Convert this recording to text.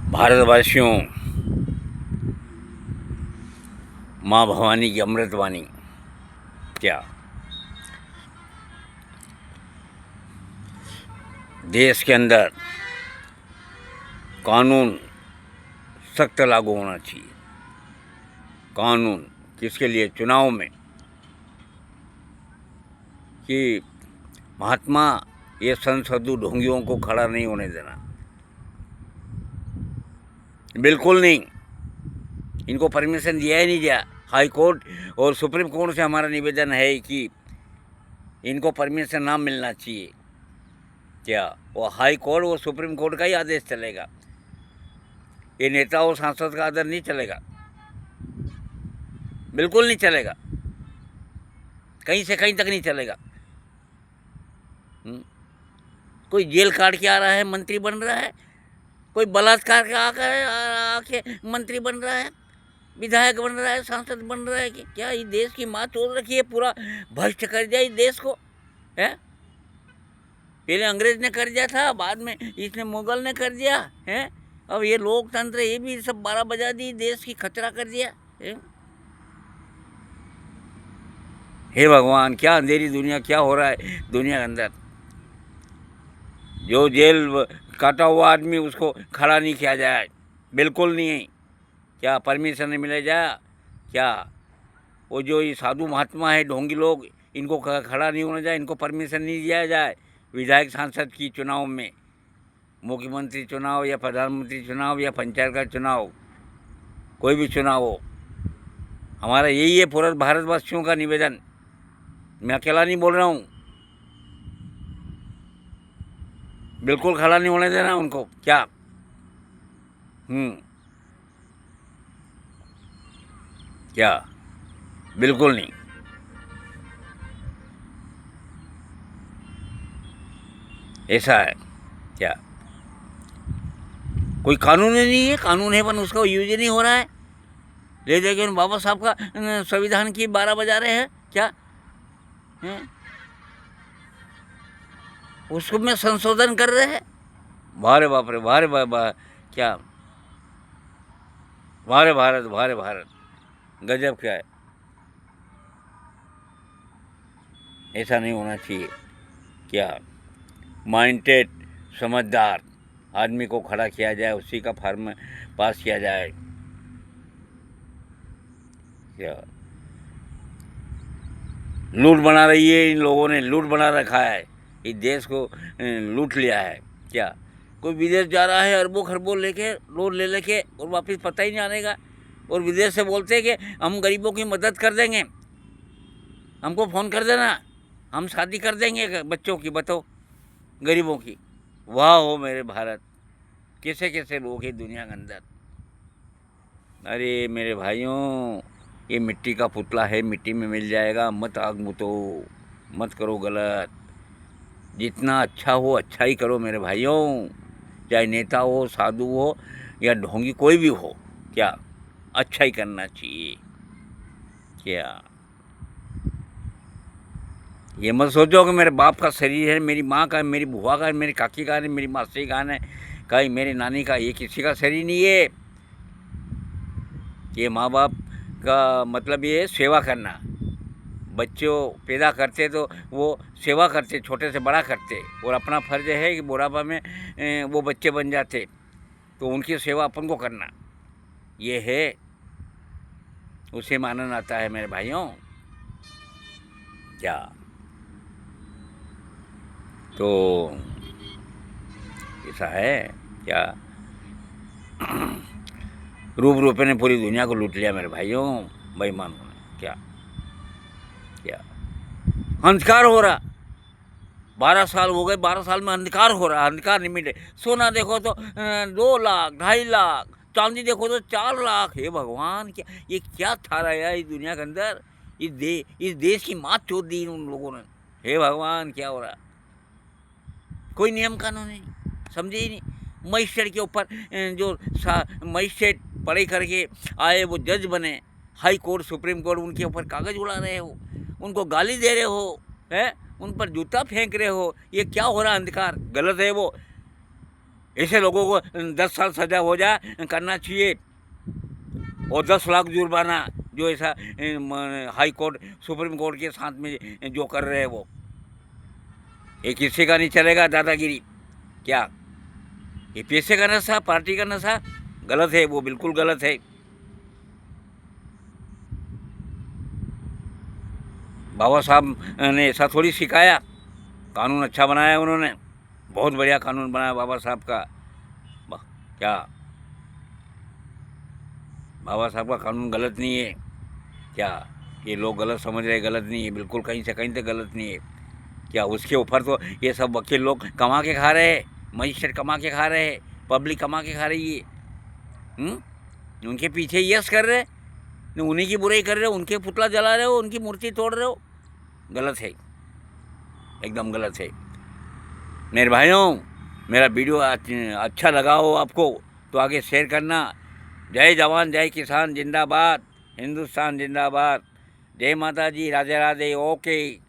भारतवासियों, माँ भवानी की अमृतवाणी। क्या देश के अंदर कानून सख्त लागू होना चाहिए। कानून किसके लिए? चुनाव में, कि महात्मा ये संसदीय ढोंगियों को खड़ा नहीं होने देना, बिल्कुल नहीं। इनको परमिशन दिया ही नहीं गया। हाई कोर्ट और सुप्रीम कोर्ट से हमारा निवेदन है कि इनको परमिशन ना मिलना चाहिए। क्या वो हाई कोर्ट और सुप्रीम कोर्ट का ही आदेश चलेगा? ये नेता और सांसद का आदर नहीं चलेगा, बिल्कुल नहीं चलेगा, कहीं से कहीं तक नहीं चलेगा। कोई जेल काट के आ रहा है, मंत्री बन रहा है, कोई बलात्कार का आके मंत्री बन रहा है, विधायक बन रहा है, सांसद बन रहा है। कि क्या ये देश की माँ तोड़ रखी है? पूरा भ्रष्ट कर दिया इस देश को है। पहले अंग्रेज ने कर दिया था, बाद में इसने मुगल ने कर दिया है। अब ये लोकतंत्र, ये भी सब 12 बजा दी, देश की खतरा कर दिया है। हे भगवान, क्या अंधेरी दुनिया, क्या हो रहा है दुनिया के अंदर। जो जेल काटा हुआ आदमी, उसको खड़ा नहीं किया जाए, बिल्कुल नहीं। क्या परमिशन नहीं मिले जाए? क्या वो जो ये साधु महात्मा है, ढोंगी लोग, इनको खड़ा नहीं होना जाए, इनको परमिशन नहीं दिया जाए? विधायक सांसद की चुनाव में, मुख्यमंत्री चुनाव या प्रधानमंत्री चुनाव या पंचायत का चुनाव, कोई भी चुनाव हो, हमारा यही है पूरे भारतवासियों का निवेदन। मैं अकेला नहीं बोल रहा हूँ, बिल्कुल खड़ा नहीं होने देना उनको। क्या क्या बिल्कुल नहीं। ऐसा है क्या? कोई कानून ही नहीं है, कानून है पर उसका यूज ही नहीं हो रहा है। ले जाके बाबा साहब का संविधान की 12 बजा रहे हैं। क्या है? उसको में संशोधन कर रहे हैं। भारे बाप रे, भारे बाबा, क्या भारे भारत, भारे भारत, गजब। क्या है? ऐसा नहीं होना चाहिए। क्या माइंडेड समझदार आदमी को खड़ा किया जाए, उसी का फॉर्म पास किया जाए। क्या लूट बना रही है, इन लोगों ने लूट बना रखा है, इस देश को लूट लिया है। क्या कोई विदेश जा रहा है, अरबों खरबों लेके, लोन ले लेके, और वापस पता ही नहीं आने का, और विदेश से बोलते हैं कि हम गरीबों की मदद कर देंगे, हमको फ़ोन कर देना, हम शादी कर देंगे बच्चों की, बताओ, गरीबों की। वाह हो मेरे भारत, कैसे कैसे लोग हैं दुनिया के अंदर। अरे मेरे भाइयों, ये मिट्टी का पुतला है, मिट्टी में मिल जाएगा। मत आग मुतो, मत करो गलत। जितना अच्छा हो अच्छा ही करो मेरे भाइयों, चाहे नेता हो, साधु हो या ढोंगी, कोई भी हो। क्या अच्छा ही करना चाहिए। क्या ये मत सोचो कि मेरे बाप का शरीर है, मेरी माँ का, मेरी बुआ का, मेरी काकी का, मेरी मासी का है, कहीं मेरी नानी का, ये किसी का शरीर नहीं है। ये माँ बाप का मतलब ये है सेवा करना। बच्चों पैदा करते तो वो सेवा करते, छोटे से बड़ा करते, और अपना फर्ज है कि बुढ़ापा में वो बच्चे बन जाते, तो उनकी सेवा अपन को करना, ये है, उसे मानन आता है मेरे भाइयों। क्या तो ऐसा है क्या? रूप रूपे ने पूरी दुनिया को लूट लिया मेरे भाइयों, बेईमानों ने। क्या क्या अंधकार हो रहा, 12 साल हो गए, 12 साल में अंधकार हो रहा, अंधकार नहीं मिले। सोना देखो तो 2 लाख, 2.5 लाख, चांदी देखो तो 4 लाख। हे भगवान, क्या ये क्या था रहा है इस दुनिया के अंदर? इस देश की मात चोद दी उन लोगों ने। हे भगवान, क्या हो रहा? कोई नियम कानून नहीं, समझे ही नहीं। मजिस्ट्रेट के ऊपर जो मजिस्ट्रेट पढ़ाई करके आए, वो जज बने, हाई कोर्ट सुप्रीम कोर्ट उनके ऊपर कागज़ उड़ा रहे हो, उनको गाली दे रहे हो, हैं, उन पर जूता फेंक रहे हो। ये क्या हो रहा है? अंधकार गलत है वो। ऐसे लोगों को 10 साल सजा हो जाए करना चाहिए, और 10 लाख जुर्माना, जो ऐसा हाई कोर्ट सुप्रीम कोर्ट के साथ में जो कर रहे हैं वो। ये किसी का नहीं चलेगा दादागिरी। क्या ये पैसे का नशा, पार्टी का नशा गलत है, वो बिल्कुल गलत है। बाबा साहब ने ऐसा थोड़ी सिखाया, कानून अच्छा बनाया उन्होंने, बहुत बढ़िया कानून बनाया बाबा साहब का। क्या बाबा साहब का कानून गलत नहीं है? क्या ये लोग गलत समझ रहे? गलत नहीं है बिल्कुल, कहीं से कहीं तक गलत नहीं है। क्या उसके ऊपर तो ये सब वकील लोग कमा के खा रहे हैं, मजिस्ट्रेट कमा के खा रहे हैं, पब्लिक कमा के खा रही है। उनके पीछे यस कर रहे, उन्हीं की बुराई कर रहे हो, उनके पुतला जला रहे हो, उनकी मूर्ति तोड़ रहे हो। गलत है, एकदम गलत है। मेरे भाइयों, मेरा वीडियो अच्छा लगा हो आपको तो आगे शेयर करना। जय जवान जय किसान जिंदाबाद, हिंदुस्तान जिंदाबाद। जय माता जी, राधे राधे। ओके।